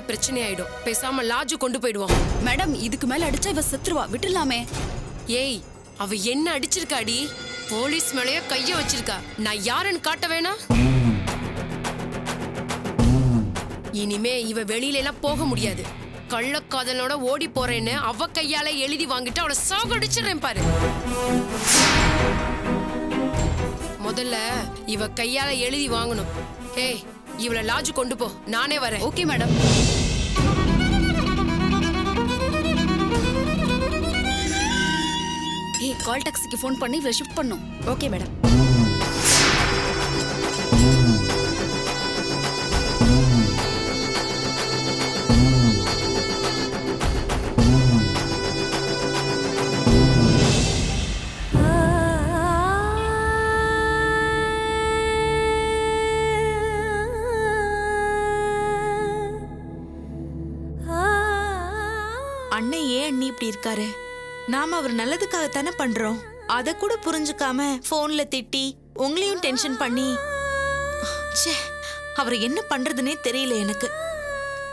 பிரச்சனை ஆயிடும். பேசாம லாட்ஜ் கொண்டு போயிடுவோம். மேடம் இதுக்கு மேல அடிச்சா இவ செத்துருவா, விட்டுலாமே. ஏய், அவ என்ன அடிச்சிருக்காடி? போலீஸ் மேலயே கைய வச்சிருக்கா. நான் யாருன்னு காட்ட வேணா? இனிமே இவ வெளியில எல்லாம் போக முடியாது. கள்ளக்காதலோட ஓடி போறேன்னு அவ கையால எழுதி வாங்கிட்டு அவளை சாகடிச்சிடுறேன் பாரு. முதல்ல இவ கையால எழுதி வாங்கணும். ஏய், இவளை லாட்ஜ் கொண்டு போ, நானே வரேன். Okay madam. ஏய், கால் டாக்ஸிக்கு ஃபோன் பண்ணி இவளை ஷிஃப்ட் பண்ணும். Okay madam. அண்ணன் ஏன் அண்ணி இப்படி இருக்காரு? நாம அவர் நல்லதுக்காகத்தானே பண்றோம். அத கூட புரிஞ்சுக்காம போன்ல திட்டி உங்களையும் டென்ஷன் பண்ணி, ச்சே, அவர் என்ன பண்றதுன்னே தெரியல எனக்கு.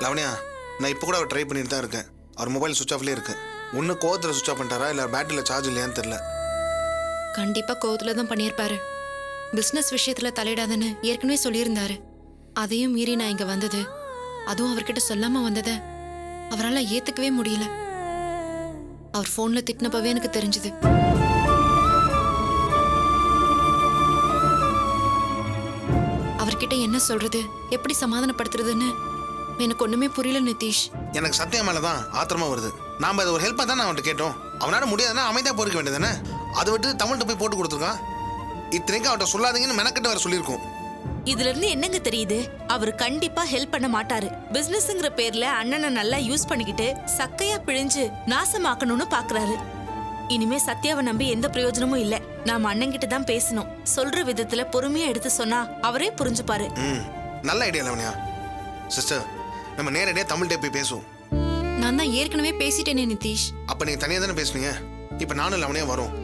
லவனியா, நான் இப்போ கூட அவர் ட்ரை பண்ணிட்டு தான் இருக்கேன். அவர் மொபைல் சுவிச் ஆஃப்லேயே இருக்கு. ஒன்று கோவத்தில் சுவிச் ஆஃப் பண்ணிட்டாரா இல்லை பேட்டரியில் சார்ஜ் இல்லையான்னு தெரியல. கண்டிப்பா கோவத்துல தான் பண்ணியிருப்பாரு. பிசினஸ் விஷயத்துல தலையிடாதன்னு ஏற்கனவே சொல்லியிருந்தாரு. அதையும் மீறி நான் இங்க வந்தது, அதுவும் அவர்கிட்ட சொல்லாம வந்தத அவரால் ஏத்துக்கவே முடியல. அவர் போன்ல திட்டினப்பவே எனக்கு தெரிஞ்சது. அவர்கிட்ட என்ன சொல்றது, எப்படி சமாதானப்படுத்துறதுன்னு எனக்கு ஒண்ணுமே புரியல நிதிஷ். எனக்கு சத்தியம் மேலே தான் ஆத்திரமா வருது. நாம் அதை ஒரு ஹெல்ப்பாக தான் அவன்கிட்ட கேட்டோம். அவனால முடியாதுன்னா அமைதியாக போயிருக்க வேண்டியதானே. அதை விட்டு தமிழ்கிட்ட போய் போட்டு கொடுத்துருக்கான். இத்தனைக்கும் அவர்கிட்ட சொல்லாதீங்கன்னு மெனக்கிட்ட வேற சொல்லியிருக்கோம். இதுல இருந்து என்னங்க தெரியுது? அவர் கண்டிப்பா ஹெல்ப் பண்ண மாட்டாரு. பிசினஸ்ங்கிற பேர்ல அண்ணனை நல்லா யூஸ் பண்ணிக்கிட்டு சக்கையா பிழிஞ்சு நாசமாக்கணும்னு பாக்குறாரு. இனிமே சத்யாவை நம்பி எந்த பிரயோஜனமும் இல்ல. நாம அண்ணன் கிட்ட தான் பேசணும். சொல்ற விதத்துல பொறுமையா எடுத்து சொன்னா அவரே புரிஞ்சுப்பாரு. நல்ல ஐடியா லவனியா. சிஸ்டர், நம்ம நேரடியாக தமிழ்கிட்ட போய் பேசுவோம். நான் தான் ஏற்கனவே பேசிட்டேனே நிதிஷ். அப்போ நீங்கள் தனியாக தானே பேசுனீங்க. இப்போ நானும் லவனியா வரோம்.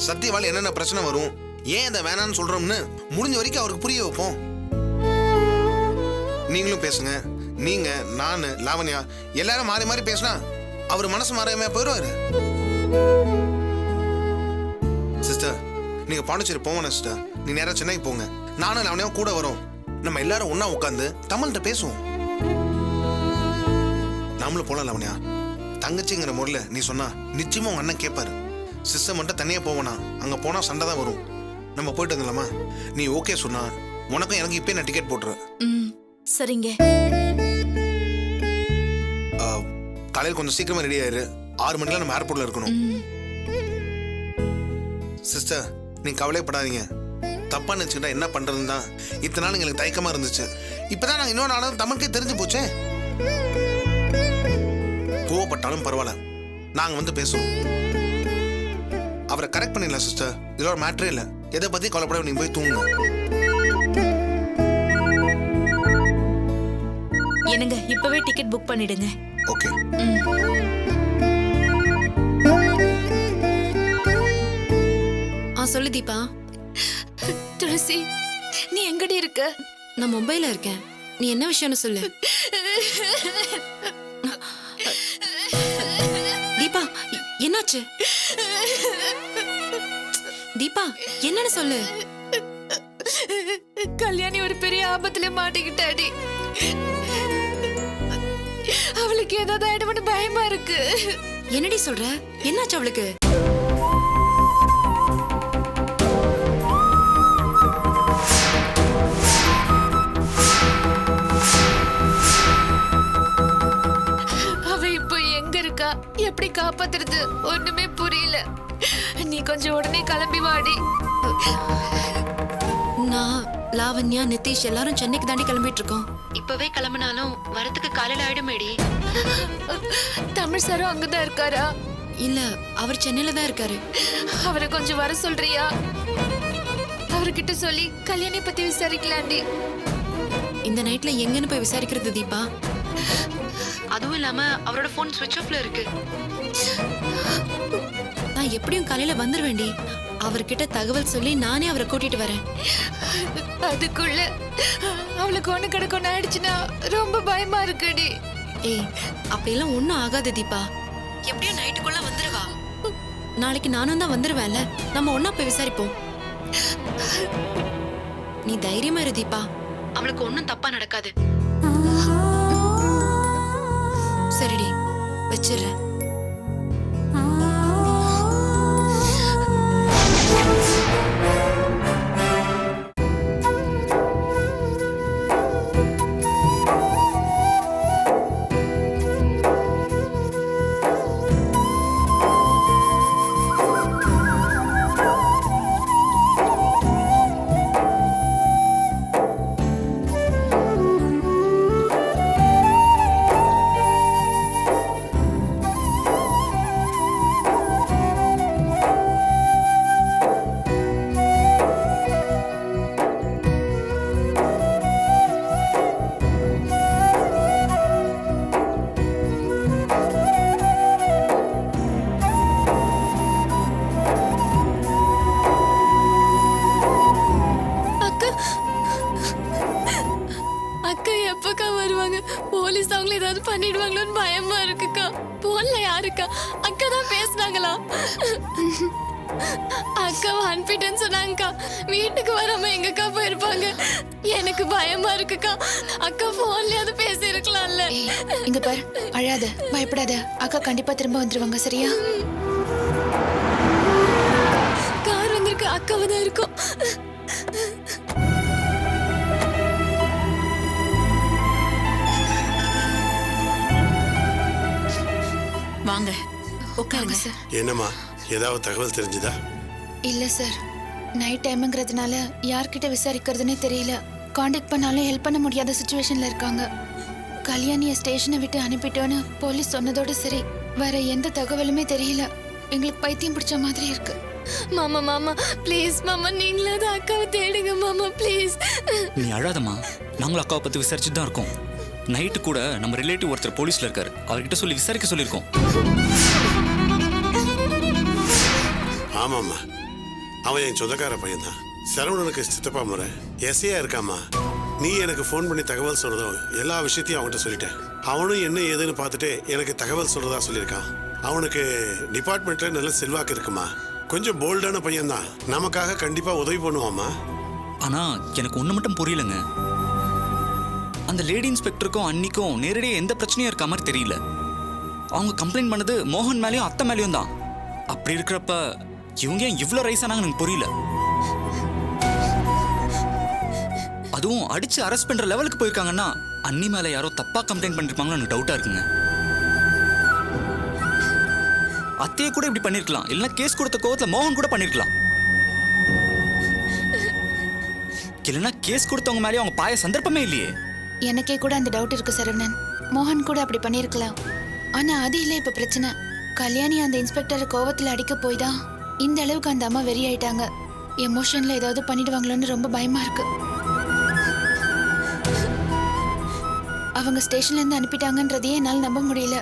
சத்யாவால் என்னென்ன பிரச்சனை வரும், ஏன் இதை வேணான்னு சொல்றோம்னு முடிஞ்ச வரைக்கும் அவருக்கு புரிய வைப்போம். நீங்களும் பேசுங்க. நீங்க, நான், லாவண்யா எல்லாரும் மாறி மாறி பேசினா அவர் மனசு மாறாம போயிடுவாரு. சிஸ்டர், நீங்க பாண்டிச்சேரி போங்க சிஸ்டர். நீ நேரா சென்னை போங்க. நானும் லாவண்யா கூட வரோம். நம்ம எல்லாரும் ஒன்னா உட்காந்து தமிழ்கிட்ட பேசுவோம். நம்மளும் போலாம் லாவண்யா. தங்கச்சிங்கிற முறையில் நீ சொன்னா நிச்சயமா உங்க அண்ணன் கேட்பாரு. சிஸ்டர் மட்டும் தனியா போவனா, அங்க போனா சண்டை தான் வரும். நம்ம போயிட்டு வந்துடலாமா? நீ ஓகே சொன்னா உனக்கும் எனக்கு இப்பயே நான் டிக்கெட் போட்டுறேன். சரிங்க. காலையில் கொஞ்சம் சீக்கிரமா ரெடி ஆயிரு. 6 மணிக்கெல்லாம் நம்ம ஏர்போர்ட்ல இருக்கணும். சிஸ்டர், நீங்க கவலைப்படாதீங்க. தப்பா நினைச்சுக்கிட்டா என்ன பண்றதுன்னு தான் இத்தனை நாள் எங்களுக்கு தயக்கமா இருந்துச்சு. இப்பதான் நாங்க இன்னொரு நாளும் தமிழுக்கே தெரிஞ்சு போச்சே. கோவப்பட்டாலும் பரவாயில்ல, நாங்க வந்து பேசுவோம். அவரை கரெக்ட் பண்ணிடலாம் சிஸ்டர். இதோட மேட்டரே இல்லை. எதை பத்தி கவலைப்பட, நீங்க போய் தூங்குங்க. என்னங்க, இப்பவே டிக்கெட் புக் பண்ணிடுங்க. ஓகே. சொல்லு தீபா. துளசி, நீ எங்கடி இருக்க? நான் மும்பைல இருக்கேன். நீ என்ன விஷயம்னு சொல்லு. தீபா, என்னாச்சு? தீபா, என்னன்னு சொல்லு. கல்யாணி ஒரு பெரிய ஆபத்துல மாட்டிக்கிட்டாடி. அவளுக்கு ஏதாவது ஆயிடும்னு பயமா இருக்கு. என்னடி சொல்ற? என்னாச்சு அவளுக்கு? அவ இப்போ எங்க இருக்கா, எப்படி காப்பாத்துறது ஒண்ணுமே புரியல. நீ கொஞ்சம் உடனே கிளம்பி வாடி. நான், லாவண்யா, நிதிஷ் எல்லாரும் சென்னைக்கு தாண்டி கிளம்பிட்டு இருக்கோம். இப்பவே கிளம்பினாலும் வரத்துக்கு காலையில ஆயிடுமேடி. தமிழ் சாரும் அங்கதான் இருக்காரா? இல்ல, அவர் சென்னையில தான் இருக்காரு. அவரை கொஞ்சம் வர சொல்றியா? அவர்கிட்ட சொல்லி கல்யாணி பத்தி விசாரிக்கலாண்டி. இந்த நைட்ல எங்கன்னு போய் விசாரிக்கிறது தீபா? அதுவும் இல்லாம அவரோட போன் ஸ்விட்ச் ஆஃப்ல இருக்கு. நான் எப்படியும் காலையில வந்துருவேண்டி. அவர்கிட்ட தகவல் சொல்லி நானே அவரை கூட்டிட்டு வரேன். அதுக்குள்ள அவளுக்கு ஒண்ணு கிடக்கொன்னு ஆயிடுச்சுன்னா ரொம்ப பயமா இருக்குடி. ஏய் அப்படியெல்லாம் ஒன்றும் ஆகாது தீபா. எப்படியோ நைட்டுக்குள்ள வந்துருவா. நாளைக்கு நானும் தான் வந்துருவேன்ல. நம்ம ஒண்ணா போய் விசாரிப்போம். நீ தைரியமா இரு தீபா. அவளுக்கு ஒன்றும் தப்பா நடக்காது. சரிடி, வச்சிடுறேன். அக்கா எப்பக்கா வருவாங்க? போலீஸ் அவங்கள ஏதாவது பண்ணிடுவாங்களோன்னு பயமா இருக்குக்கா. போன்ல யாருக்கா? அக்கா தான் பேசுனாங்களா? அக்காவை அனுப்பிட்டேன்னு சொன்னாங்கக்கா. வீட்டுக்கு வராம எங்கக்கா போயிருப்பாங்க? எனக்கு பயமா இருக்குக்கா. அக்கா போன்லயாவது பேசி இருக்கலாம்ல. இங்க பாரு, அழாத, பயப்படாத. அக்கா கண்டிப்பா திரும்ப வந்துருவாங்க, சரியா? கார் வந்திருக்கு, அக்காவை தான் இருக்கும். வாங்க உட்காருங்க சார். என்னம்மா, ஏதாவது தகவல் தெரிஞ்சுதா? இல்ல சார், நைட் டைம்ங்கிறதுனால யார்கிட்ட விசாரிக்கிறதுனே தெரியல. காண்டாக்ட் பண்ணாலும் ஹெல்ப் பண்ண முடியாத சுச்சுவேஷன்ல இருக்காங்க. கல்யாணிய ஸ்டேஷனை விட்டு அனுப்பிட்டோன்னு போலீஸ் சொன்னதோட சரி, வேற எந்த தகவலுமே தெரியல. எங்களுக்கு பைத்தியம் பிடிச்ச மாதிரி இருக்கு. மாமா மாமா ப்ளீஸ் மாமா, நீங்களாவது அக்காவை தேடுங்க மாமா ப்ளீஸ். நீ அழாதம்மா. நாங்களும் அக்காவை பத்தி விசாரிச்சுட்டு தான் இருக்கோம். நைட்டு கூட நம்ம ரிலேட்டிவ் ஒருத்தர் போலீஸ்ல இருக்காரு. அவர்கிட்ட சொல்லி விசாரிக்க சொல்லியிருக்கோம். ஆமாம்மா, அவன் என் சொந்தக்கார பையன்தான். சரவணனுக்கு சித்தப்பா முறை எஸ்ஐயா இருக்காம்மா. நீ எனக்கு ஃபோன் பண்ணி தகவல் சொல்றதும் எல்லா விஷயத்தையும் அவன்கிட்ட சொல்லிட்டேன். அவனும் என்ன ஏதுன்னு பார்த்துட்டு எனக்கு தகவல் சொல்றதா சொல்லியிருக்கான். அவனுக்கு டிபார்ட்மெண்ட்ல நல்ல செல்வாக்கு இருக்குமா. கொஞ்சம் போல்டான பையன்தான். நமக்காக கண்டிப்பா உதவி பண்ணுவாம்மா. ஆனா எனக்கு ஒண்ணு மட்டும் புரியலங்க. அந்த லேடி இன்ஸ்பெக்டருக்கும் அன்னிக்கும் நேரடியாக எந்த பிரச்சனையும் இருக்க மாதிரி தெரியல. அவங்க கம்ப்ளைண்ட் பண்ணது மோகன் மேலேயும் அத்தை மேலேயும் தான். அப்படி இருக்கிறப்ப இவங்க ஏன் இவ்வளோ ரைஸ் ஆனாங்கன்னு எனக்கு புரியல. அதுவும் அடிச்சு அரெஸ்ட் பண்ற லெவலுக்கு போயிருக்காங்கன்னா அன்னி மேல யாரோ தப்பா கம்ப்ளைண்ட் பண்ணிருப்பாங்கன்னு எனக்கு டவுட்டா இருக்குங்க. அத்தையை கூட இப்படி பண்ணிருக்கலாம், இல்லைன்னா கேஸ் கொடுத்த கோவத்துல மோகன் கூட பண்ணிருக்கலாம். இல்லைன்னா கேஸ் கொடுத்தவங்க மேலேயும் அவங்க பாய சந்தர்ப்பமே இல்லையே. எனக்கே கூட அந்த டவுட் இருக்கு சரவணன். மோகன் கூட அப்படி பண்ணிருக்கலாம். ஆனா அது இல்ல இப்ப பிரச்சனை. கல்யாணி அந்த இன்ஸ்பெக்டரை கோவத்துல அடிக்க போய் தான் இந்த அளவுக்கு அந்த அம்மா வெறி ஆயிட்டாங்க. எமோஷன்ல ஏதாவது பண்ணிடுவாங்களோன்னு ரொம்ப பயமா இருக்கு. அவங்க ஸ்டேஷன்ல இருந்து அனுப்பிட்டாங்கன்றதையே என்னால நம்ப முடியல.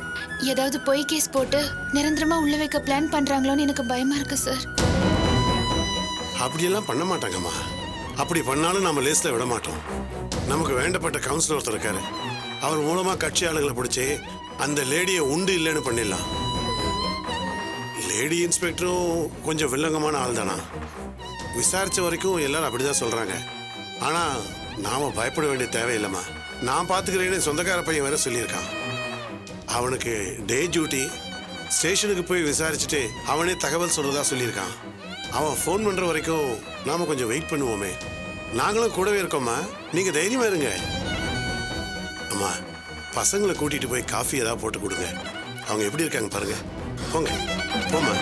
ஏதாவது பொய் கேஸ் போட்டு நிரந்தரமா உள்ள வைக்க பிளான் பண்றாங்களோன்னு எனக்கு பயமா இருக்கு சார். அப்படியெல்லாம் பண்ண மாட்டாங்கம்மா. அப்படி பண்ணாலும் நம்ம லேஸ்ல விட மாட்டோம். நமக்கு வேண்டப்பட்ட கவுன்சிலர் ஒருத்தர் இருக்காரு. அவர் மூலமா கட்சி ஆளுங்களை பிடிச்சி அந்த லேடியை உண்டு இல்லைன்னு பண்ணிடலாம். லேடி இன்ஸ்பெக்டரும் கொஞ்சம் வில்லங்கமான ஆள் தானா. விசாரிச்ச வரைக்கும் எல்லாரும் அப்படிதான் சொல்றாங்க. ஆனா நாம பயப்பட வேண்டிய தேவையில்லைம்மா. நான் பாத்துக்கிறேன்னு சொந்தக்கார பையன் வேற சொல்லியிருக்கான். அவனுக்கு டே டியூட்டி. ஸ்டேஷனுக்கு போய் விசாரிச்சுட்டு அவனே தகவல் சொல்றதா சொல்லியிருக்கான். அவன் ஃபோன் பண்ற வரைக்கும் நாம கொஞ்சம் வெயிட் பண்ணுவோமே. நாங்களும் கூடவே இருக்கோம்மா, நீங்க தைரியமா இருங்க. அம்மா, பசங்களை கூட்டிட்டு போய் காஃபி ஏதாவது போட்டு கொடுங்க. அவங்க எப்படி இருக்காங்க பாருங்க. போங்க, போமா.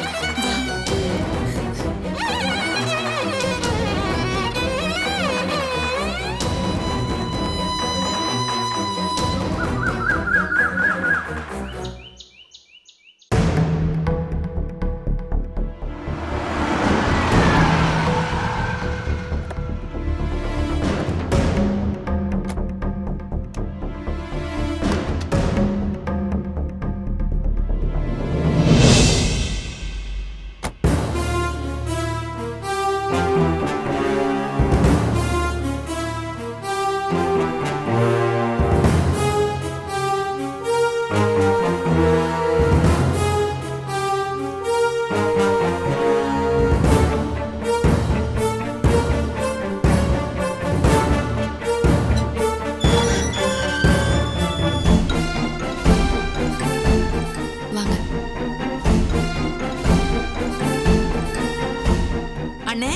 அண்ணே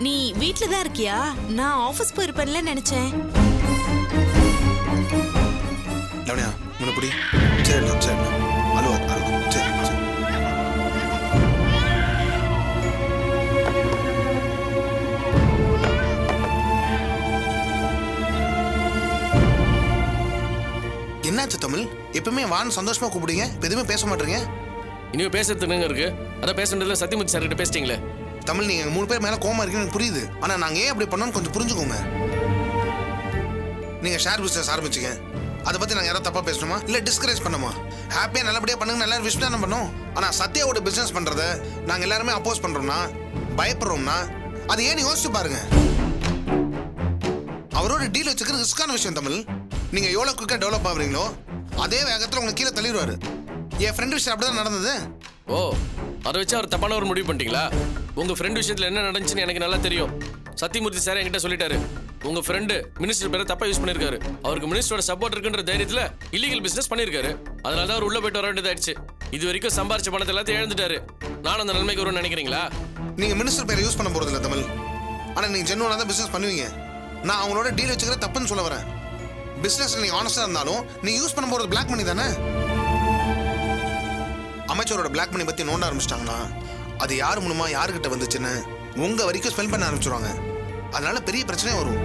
நீ வீட்ல தான் இருக்கியா? நான் ஆபீஸ் போயிருப்பேன்ல நினைச்சேன். லவனியா முன்னப்படி சரிண்ணா சரிண்ணா அழுவா அழுவா சரி சரி. என்னாச்சு தமிழ்? எப்பவுமே வான்னு சந்தோஷமா கூப்பிடுங்க, இப்ப எதுவுமே பேச மாட்டீங்க. இனிமே பேசுறதுன்னு இருக்கு. அதான் பேசுறதுல சத்தியமூர்த்தி சார் கிட்ட பேசிட்டீங்களே. தமிழ், நீங்க 3 பேர் மேல கோமா இருக்கீங்கன்னு எனக்கு புரியுது. ஆனா நாங்க ஏன் அப்படி பண்ணோம்னு கொஞ்சம் புரிஞ்சுக்கோங்க. நீங்க ஷேர் பிசினஸ் ஆரம்பிச்சீங்க, அதை பத்தி நாங்க யாராவது தப்பா பேசணுமா இல்ல டிஸ்கரேஜ் பண்ணோமா? ஹாப்பியா நல்லபடியா பண்ணுங்க, எல்லாரும் விஷ் தானே பண்ணோம். ஆனா சத்யாவோட பிசினஸ் பண்றத நாங்க எல்லாருமே அப்போஸ் பண்றோம்னா, பயப்படுறோம்னா, அது ஏன்னு யோசிச்சு பாருங்க. அவரோட டீல் வச்சுக்கிறது ரிஸ்கான விஷயம் தமிழ். நீங்க எவ்வளவு குயிக்கா டெவலப் ஆகுறீங்களோ அதே வேகத்துல உங்களுக்கு கீழே தள்ளிடுவாரு. என் ஃப்ரெண்ட் விஷயம் அப்படிதான் நடந்தது. ஓ, அதை வச்சு அவர் தப்பான ஒரு முடிவு பண்ணிட்டீங்களா? உங்க ஃப்ரெண்ட் விஷயத்துல என்ன நடந்துச்சுன்னு எனக்கு நல்லா தெரியும். சத்தியமூர்த்தி சார் என்கிட்ட சொல்லிட்டாரு, உங்க ஃப்ரெண்டு மினிஸ்டர் பேரை தப்பா யூஸ் பண்ணிருக்காரு. அவருக்கு மினிஸ்டரோட சப்போர்ட் இருக்குன்ற தைரியத்துல இல்லீகல் பிசினஸ் பண்ணிருக்காரு. அதனால தான் அவர் உள்ள போயிட்டு வர வேண்டியதாயிடுச்சு. இது வரைக்கும் சம்பாரிச்ச பணத்தை எல்லாத்தையும் இழந்துட்டாரு. நானும் அந்த நிலைமைக்கு வரும்னு நினைக்கிறீங்களா? நீங்க மினிஸ்டர் பேரை யூஸ் பண்ண போறது இல்ல தமிழ். ஆனா நீங்க ஜென்னுவனா தான் பிசினஸ் பண்ணுவீங்க. நான் அவங்களோட டீல் வச்சுக்கிற தப்புன்னு சொல்ல வரேன். பிசினஸ் நீங்க ஆனஸ்டா இருந்தாலும் நீங்க யூஸ் பண்ண போறது பிளாக் மணி தானே. அமைச்சரோட பிளாக் மணி பத்தி நோண்ட ஆரம்பிச்சிட்டாங்கன்னா அது யார் மூலமா யாருக்கிட்ட வந்துச்சுன்னு உங்க வரைக்கும் ஸ்மெல் பண்ண ஆரம்பிச்சிருவாங்க. அதனால பெரிய பிரச்சனையே வரும்.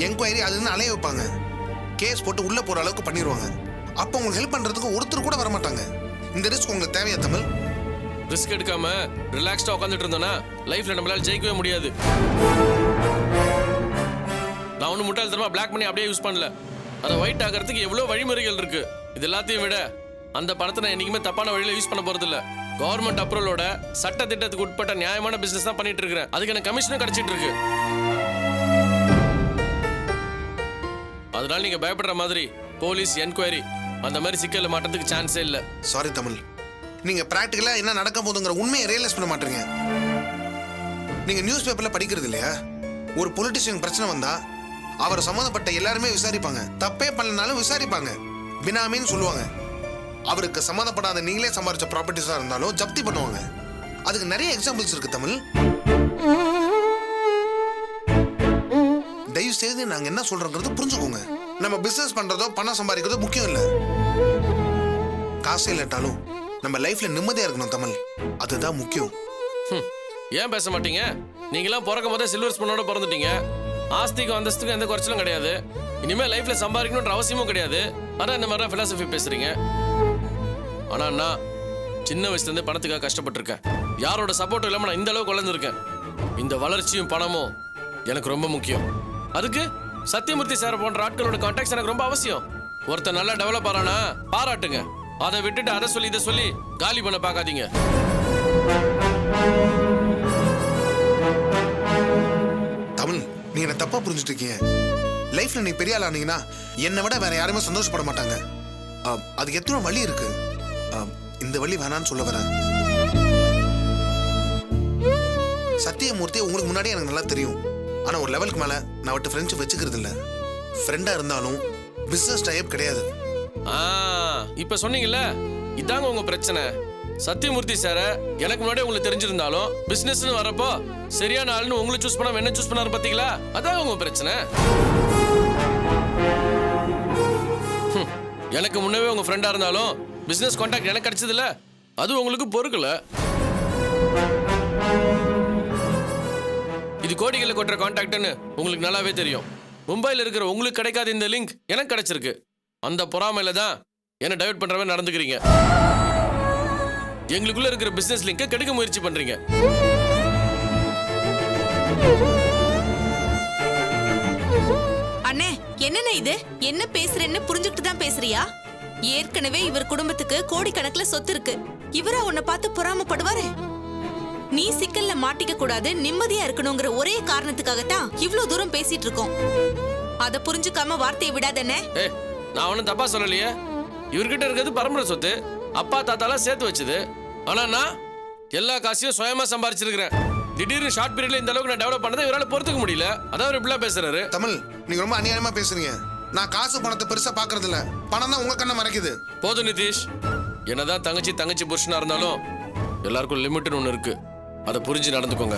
என்கொயரி அதுன்னு அலைய வைப்பாங்க, கேஸ் போட்டு உள்ள போற அளவுக்கு பண்ணிடுவாங்க. அப்போ உங்களுக்கு ஹெல்ப் பண்றதுக்கு ஒருத்தர் கூட வர மாட்டாங்க. இந்த ரிஸ்க் உங்களுக்கு தேவையா தமிழ்? ரிஸ்க் எடுக்காம ரிலாக்ஸ்டா உட்காந்துட்டு இருந்தோம்னா லைஃப்ல நம்மளால ஜெயிக்கவே முடியாது. நான் ஒன்றும் முட்டாள்தனமா பிளாக் பண்ணி அப்படியே யூஸ் பண்ணல. அதை ஒயிட் ஆகிறதுக்கு எவ்வளோ வழிமுறைகள் இருக்கு. இது எல்லாத்தையும் விட அந்த பணத்தை நான் என்னைக்குமே தப்பான வழியில யூஸ் பண்ண போறது இல்ல. கவர்மெண்ட் அப்ரூவலோட சட்ட திட்டத்துக்கு உட்பட்ட நியாயமான பிசினஸ் தான் பண்ணிட்டு இருக்கிறேன். அதுக்கு எனக்கு கமிஷனும் கிடைச்சிட்டு இருக்கு. அதனால நீங்க பயப்படுற மாதிரி போலீஸ் என்கொயரி அந்த மாதிரி சிக்கல்ல மாட்டதுக்கு சான்ஸே இல்ல. சாரி தமிழ், நீங்க பிராக்டிகலா என்ன நடக்க போதுங்கிற உண்மையை ரியலைஸ் பண்ண மாட்டீங்க. நீங்க நியூஸ் பேப்பர்ல படிக்கிறது இல்லையா? ஒரு பொலிட்டிஷியன் பிரச்சனை வந்தா அவர் சம்மந்தப்பட்ட எல்லாருமே விசாரிப்பாங்க. தப்பே பண்ணலனாலும் விசாரிப்பாங்க. பினாமின்னு சொல்லுவாங்க. அவருக்கு சம்மந்தப்படாத நீங்களே சம்பாரிச்ச ப்ராப்பர்ட்டிஸா இருந்தாலும் ஜப்தி பண்ணுவாங்க. அதுக்கு நிறைய எக்ஸாம்பிள்ஸ் இருக்கு தமிழ். தயவு செய்து நாங்க என்ன சொல்றோங்கிறது புரிஞ்சுக்கோங்க. நம்ம பிசினஸ் பண்றதோ பணம் சம்பாதிக்கிறதோ முக்கியம் இல்ல. காசு இல்லட்டாலும் நம்ம லைஃப்ல நிம்மதியா இருக்கணும் தமிழ், அதுதான் முக்கியம். ஏன் பேச மாட்டீங்க? நீங்களாம் பிறக்கும் போதே சில்வர் ஸ்பூனோட பிறந்துட்டீங்க. ஆஸ்திக்கும் அந்தஸ்துக்கும் எந்த குறைச்சலும் கிடையாது. இனிமே லைஃப்ல சம்பாதிக்கணும்ன்ற அவசியமும் கிடையாது. ஆனா இந்த மாதிரி பிலாசபி பேசுறீங்க. ஆனா நான் சின்ன வயசுல இருந்து பணத்துக்காக கஷ்டப்பட்டிருக்கேன். யாரோட சப்போர்ட்டும் இல்லாம நான் இந்த அளவுக்கு வளர்ந்துருக்கேன். இந்த வளர்ச்சியும் பணமும் எனக்கு ரொம்ப முக்கியம். அதுக்கு சத்தியமூர்த்தி சார் போன்ற ஆட்களோட கான்டாக்ட்ஸ் எனக்கு ரொம்ப அவசியம். ஒருத்தர் நல்லா டெவலப் ஆறானா பாராட்டுங்க. அதை விட்டுட்டு அதை சொல்லி இதை சொல்லி காலி பண்ண பார்க்காதீங்க. தமிழ், நீ என்ன தப்பா புரிஞ்சுட்டு இருக்கீங்க. லைஃப்ல நீ பெரிய ஆள் ஆனீங்கன்னா என்னை விட வேற யாருமே சந்தோஷப்பட மாட்டாங்க. அதுக்கு எத்தனை வழி இருக்கு. இந்த வழி வேணான்னு சொல்ல வரேன். சத்தியமூர்த்தி உங்களுக்கு முன்னாடி எனக்கு நல்லா தெரியும். ஆனா ஒரு லெவலுக்கு மேல நான் விட்டு ஃப்ரெண்ட்ஷிப் வச்சுக்கிறது இல்ல. ஃப்ரெண்டா இருந்தாலும் பிசினஸ் டைப் கிடையாது. இப்ப சொன்னீங்கல்ல, இதாங்க உங்க பிரச்சனை. சத்தியமூர்த்தி சார எனக்கு முன்னாடி உங்களுக்கு தெரிஞ்சிருந்தாலும் பிசினஸ்னு வரப்போ சரியான ஆளுன்னு உங்களை சூஸ் பண்ணாம என்ன சூஸ் பண்ணாரு பாத்தீங்களா? அதான் உங்க பிரச்சனை. எனக்கு முன்னவே உங்க ஃப்ரெண்டா இருந்தாலும் பிசினஸ் கான்டாக்ட் எனக்கு கிடைச்சது இல்ல. அது உங்களுக்கு பொறுக்கல. இது கோடிகளை கொட்டுற கான்டாக்ட்னு உங்களுக்கு நல்லாவே தெரியும். மும்பையில் இருக்கிற உங்களுக்கு கிடைக்காத இந்த லிங்க் எனக்கு கிடைச்சிருக்கு. அந்த பொறாமையில தான் என்ன டைவர்ட் பண்ற மாதிரி நடந்துக்கிறீங்க. எங்களுக்குள்ள இருக்கிற பிசினஸ் லிங்கை கெடுக்க முயற்சி பண்றீங்க. அண்ணே என்னண்ணே இது? என்ன பேசுறேன்னு புரிஞ்சுக்கிட்டு தான் பேசுறியா? ஏற்கனவே இவர் குடும்பத்துக்கு கோடிக்கணக்குல சொத்து இருக்கு. இவரா உன்னை பார்த்து பொறாமப்படுவாரு? நீ சிக்கல்ல மாட்டிக்க கூடாது, நிம்மதியா இருக்கணுங்கிற ஒரே காரணத்துக்காகத்தான் இவ்ளோ தூரம் பேசிட்டு இருக்கோம். அத புரிஞ்சுக்காம வார்த்தையை விடாதண்ணே. நான் ஒன்னும் தப்பா சொல்லலையே. இவர்கிட்ட இருக்கிறது பரம்பரை சொத்து, அப்பா தாத்தாலாம் சேர்த்து வச்சது. ஆனா நான் எல்லா காசையும் சுயமா சம்பாரிச்சிருக்கிறேன். திடீர்னு ஷார்ட் பீரியட்ல இந்த அளவுக்கு நான் டெவலப் பண்ணதை இவரால பொறுத்துக்க முடியல. அதான் இப்படிலாம் பேசுறாரு. தமிழ், நீங்க ரொம்ப அநியாயமா பேசுறீங்க. நான் காசு பணத்தை பெருசா பாக்குறது இல்ல. பணம் தான் உங்க கண்ணை மறைக்குது. போதும் நிதிஷ். என்னதான் தங்கச்சி புருஷனா இருந்தாலும் எல்லாருக்கும் லிமிட்னு ஒண்ணு இருக்கு. அதை புரிஞ்சு நடந்துக்கோங்க.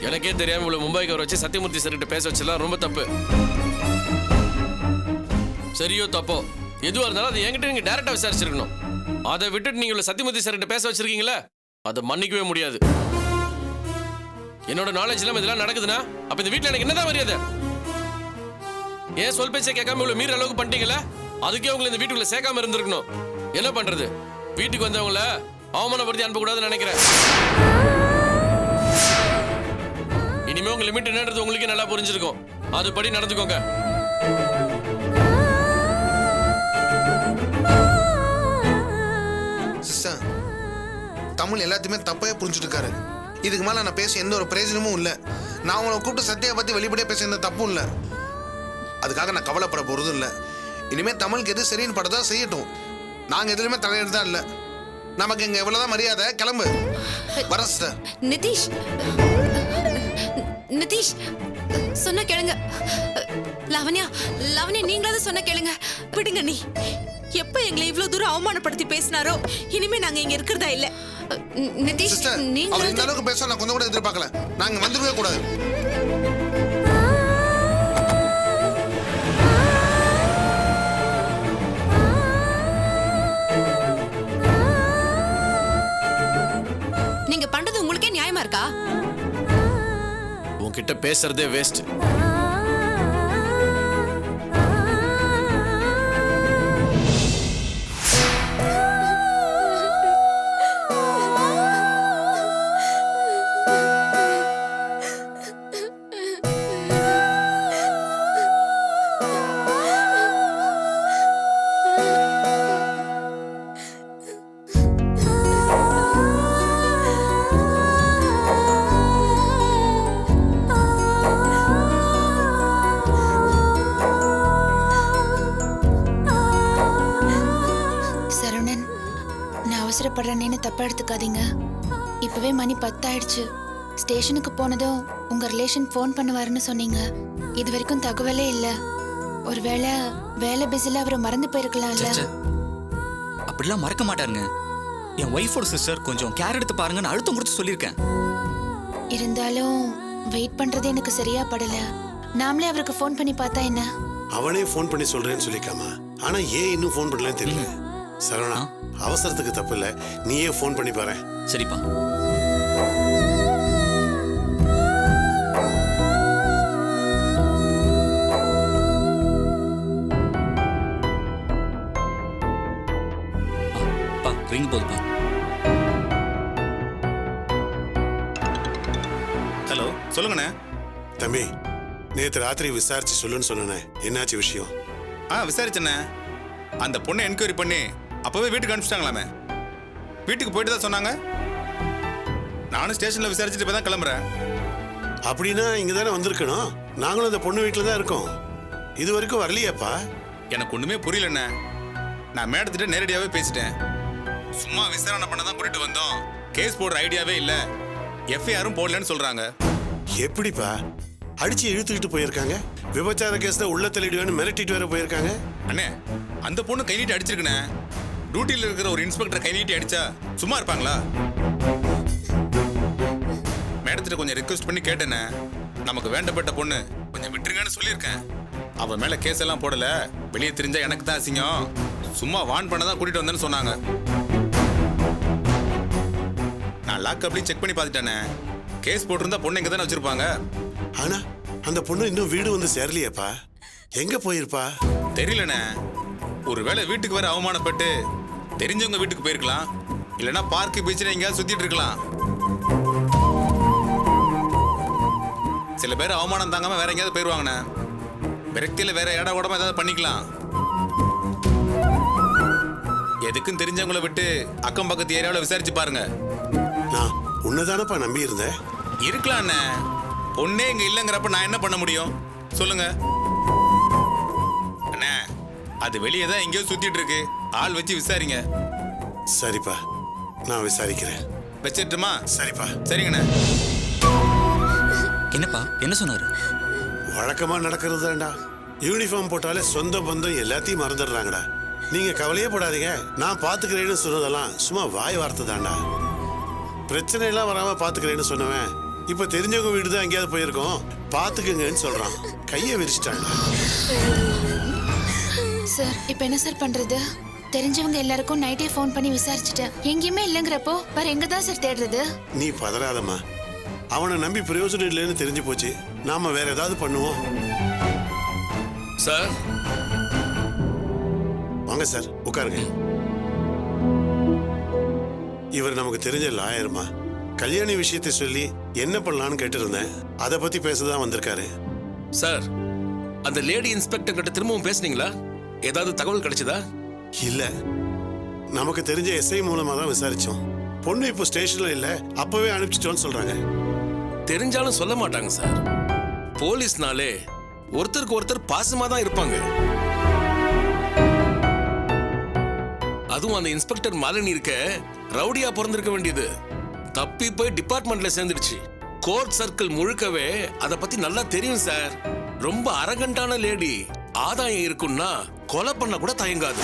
எனக்கே தெரியாம இவ்வளவு மும்பைக்கு வர வச்சு சத்தியமூர்த்தி சார் கிட்ட பேச வச்சலாம் ரொம்ப தப்பு. சரியோ தப்போ எதுவா இருந்தாலும் அதை என்கிட்ட நீங்க டைரக்டா விசாரிச்சிருக்கணும். அதை விட்டுட்டு நீங்க இவ்வளவு சத்தியமூர்த்தி சார் கிட்ட பேச வச்சிருக்கீங்களா, அதை மன்னிக்கவே முடியாது. என்னோட நாலேஜ் இல்லாம இதெல்லாம் நடக்குதுன்னா அப்ப இந்த வீட்டுல எனக்கு என்னதான் மரியாதை? ஏன் சொல் பேச்சை கேட்காம இவ்வளவு மீற அளவுக்கு பண்ணிட்டீங்களா? அதுக்கே உங்களை இந்த வீட்டுக்குள்ள சேர்க்காம இருந்திருக்கணும். என்ன பண்றது, வீட்டுக்கு வந்தவங்கள அவமானப்படுத்தி அனுப்பக்கூடாதுன்னு நினைக்கிறேன். இனிமே உங்க லிமிட் என்னன்றது உங்களுக்கே நல்லா புரிஞ்சிருக்கும். அதுபடி நடந்துக்கோங்க. சிஸ்டர், தமிழ் எல்லாத்தையுமே தப்பே புரிஞ்சுட்டு இருக்காரு. இதுக்கு மேல நான் பேச எந்த ஒரு பிரயோஜனமும் இல்லை. நான் உங்களை கூப்பிட்டு சத்யா பத்தி வெளிப்படையா பேச எந்த தப்பும் இல்லை. அதுக்காக நான் கவலைப்பட போறதும் இல்லை. இனிமே தமிழுக்கு எது சரின்னு படதா செய்யட்டும். நாங்க எதுலையுமே தலையிடதா இல்லை. நமக்கு இங்க எவ்வளவுதான் மரியாதை. கிளம்பு. வர சிஸ்டர். நிதிஷ், நிதிஷ் சொன்ன கேளுங்க. லாவண்யா, லாவண்யா நீங்களாவது சொன்ன கேளுங்க. விடுங்க நீ. எப்ப எங்களை இவ்வளவு தூரம் அவமானப்படுத்தி பேசினாரோ இனிமே நாங்க இங்க இருக்கிறதா இல்ல. நிதிஷ் சிஸ்டர், நீங்க அவர் இந்த அளவுக்கு பேச நான் கொஞ்சம் கூட எதிர்பார்க்கல. நாங்க வந்துடவே கூடாது. நீங்க பண்றது உங்களுக்கே நியாயமா இருக்கா? உன்கிட்ட பேசுறதே வேஸ்ட். அவசரப்படுறேன்னு தப்பா எடுத்துக்காதீங்க. இப்பவே மணி 10 ஆயிடுச்சு. ஸ்டேஷனுக்கு போனதும் உங்க ரிலேஷன் ஃபோன் பண்ணுவாருன்னு சொன்னீங்க. இது வரைக்கும் தகவலே இல்ல. ஒருவேளை வேலை பிஸில அவர் மறந்து போயிருக்கலாம்ல. அப்படிலாம் மறக்க மாட்டாருங்க. என் ஒய்ஃபோட சிஸ்டர் கொஞ்சம் கேர் எடுத்து பாருங்கன்னு அழுத்தம் கொடுத்து சொல்லியிருக்கேன். இருந்தாலும் வெயிட் பண்றது எனக்கு சரியா படல. நாமளே அவருக்கு ஃபோன் பண்ணி பார்த்தா என்ன? அவனே ஃபோன் பண்ணி சொல்றேன்னு சொல்லிக்காமா. ஆனா ஏன் இன்னும் ஃபோன் பண்ணலன்னு தெரியல. சரவணா, அவசரத்துக்கு தப்பு இல்ல, நீயே ஃபோன் பண்ணி பாரு. சரிப்பா. ரிங் போதுப்பா. ஹலோ, சொல்லுங்கண்ணே. தம்பி, நேற்று ராத்திரி விசாரிச்சு சொல்லுன்னு சொன்னேன். என்னாச்சு விஷயம்? விசாரிச்சண்ணே. அந்த பொண்ணை என்கொயரி பண்ணி அப்பவே வீட்டுக்கு அனுப்பிச்சிட்டாங்களாமே. வீட்டுக்கு போயிட்டு தான் சொன்னாங்க. நானும் ஸ்டேஷன்ல விசாரிச்சுட்டு இப்போ தான் கிளம்புறேன். அப்படின்னா இங்க தானே வந்திருக்கணும். நாங்களும் அந்த பொண்ணு வீட்டில் தான் இருக்கோம். இது வரைக்கும் வரலையாப்பா? எனக்கு ஒண்ணுமே புரியலண்ணே. நான் மேடத்திட்ட நேரடியாவே பேசிட்டேன். சும்மா விசாரணை பண்ண தான் கூட்டிட்டு வந்தோம். கேஸ் போடுற ஐடியாவே இல்ல, எஃப்ஐஆரும் போடலன்னு சொல்றாங்க. எப்படிப்பா அடிச்சு இழுத்துக்கிட்டு போயிருக்காங்க? விபச்சார கேஸ்ல உள்ள தள்ளிடுவேன்னு மிரட்டிட்டு வேற போயிருக்காங்க. அண்ணே, அந்த பொண்ணு கை நீட்டி அடிச்சிருக்குண்ணே. டியூட்டியில் இருக்கிற ஒரு இன்ஸ்பெக்டர் கை நீட்டி அடிச்சா சும்மா இருப்பாங்களா? மேடத்திட்ட கொஞ்சம் ரிக்வெஸ்ட் பண்ணி கேட்டேண்ணே. நமக்கு வேண்டப்பட்ட பொண்ணு, கொஞ்சம் விட்டுருங்கன்னு சொல்லியிருக்கேன். அவ மேல கேஸ் எல்லாம் போடல, வெளியே தெரிஞ்சா எனக்கு தான் அசிங்கம், சும்மா வான் பண்ண தான் கூட்டிட்டு வந்தேன்னு சொன்னாங்க. நான் லாக்அப்லயும் செக் பண்ணி பார்த்துட்டேனே. கேஸ் போட்டிருந்தா பொண்ணு எங்க தானே வச்சிருப்பாங்க. ஆனா அந்த பொண்ணு இன்னும் வீடு வந்து சேரலையாப்பா? எங்க போயிருப்பா? தெரியலண்ணே. ஒருவேளை வீட்டுக்கு வர அவமானப்பட்டு தெரிஞ்சவங்க வீட்டுக்கு போயிருக்கலாம், இல்லைன்னா பார்க்கு பீச்சில் எங்கேயாவது சுத்திட்டு இருக்கலாம். சில பேர் அவமானம் தாங்காம வேற எங்கேயாவது போயிருவாங்கண்ணே. விரக்தியில வேற இட உடம்பு ஏதாவது பண்ணிக்கலாம். எதுக்கும் தெரிஞ்சவங்களை விட்டு அக்கம் பக்கத்து ஏரியாவில் விசாரிச்சு பாருங்க. நான் உன்னதானப்பா நம்பி இருந்தேன். இருக்கலாம் அண்ணே. பொண்ணே இங்க இல்லைங்கிறப்ப நான் என்ன பண்ண முடியும் சொல்லுங்க அண்ணே. அது வெளியே தான் எங்கேயோ சுத்திட்டு இருக்கு. ஆள் வச்சு விசாரிங்க. சரிப்பா, நான் விசாரிக்கிறேன். வச்சிட்டுமா? சரிப்பா. சரிங்கண்ணே. என்னப்பா, என்ன சொன்னாரு? வழக்கமா நடக்கிறது தான்டா. யூனிஃபார்ம் போட்டாலே சொந்த பந்தம் எல்லாத்தையும் மறந்துடுறாங்கடா. நீங்க கவலையே படாதீங்க, நான் பாத்துக்கிறேன்னு சொன்னதெல்லாம் சும்மா வாய் வார்த்தை தான்டா. பிரச்சனை எல்லாம் வராம பாத்துக்கிறேன்னு சொன்னவன் இப்ப தெரிஞ்சவங்க வீடு தான் எங்கேயாவது போயிருக்கோம், பாத்துக்குங்கன்னு சொல்றான். கையை விரிச்சிட்டாங்க. சார் இப்போ என்ன சார் பண்றது? தெரிஞ்சவங்க எல்லாருக்கும் நைட்டே ஃபோன் பண்ணி விசாரிச்சுட்டேன், எங்கேயுமே இல்லைங்கிறப்போ வேற எங்க தான் சார் தேடுறது? நீ பதறாதம்மா, அவனை நம்பி பிரயோஜனம் இல்லைன்னு தெரிஞ்சு போச்சு. நாம வேற ஏதாவது பண்ணுவோம். சார் வாங்க சார், உட்காருங்க. இவர் நமக்கு தெரிஞ்ச லாயர்மா. கல்யாணி விஷயத்தை சொல்லி என்ன பண்ணலான்னு கேட்டிருந்தேன், அதை பத்தி பேசதான் வந்திருக்காரு. சார், அந்த லேடி இன்ஸ்பெக்டர் கிட்ட திரும்பவும் பேசுனீங்களா? ஏதாவது தகவல் கிடைச்சதா? இல்ல, நமக்கு தெரிஞ்ச எஸ்ஐ மூலமா தான் விசாரிச்சோம். பொண்ணு இப்போ ஸ்டேஷன்ல இல்ல, அப்பவே அனுப்பிச்சிட்டோன்னு சொல்றாங்க. தெரிஞ்சாலும் சொல்ல மாட்டாங்க சார். போலீஸ்னாலே ஒருத்தருக்கு ஒருத்தர் பாசமா தான் இருப்பாங்க. அதுவும் அந்த இன்ஸ்பெக்டர் மாலினி இருக்க ரவுடியா பிறந்திருக்க வேண்டியது தப்பி போய் டிபார்ட்மெண்ட்ல சேர்ந்துடுச்சு. கோர்ட் சர்க்கிள் முழுக்கவே அதை பத்தி நல்லா தெரியும் சார். ரொம்ப அரகண்டான லேடி. ஆதாயம் இருக்குன்னா கொலை பண்ண கூட தயங்காது.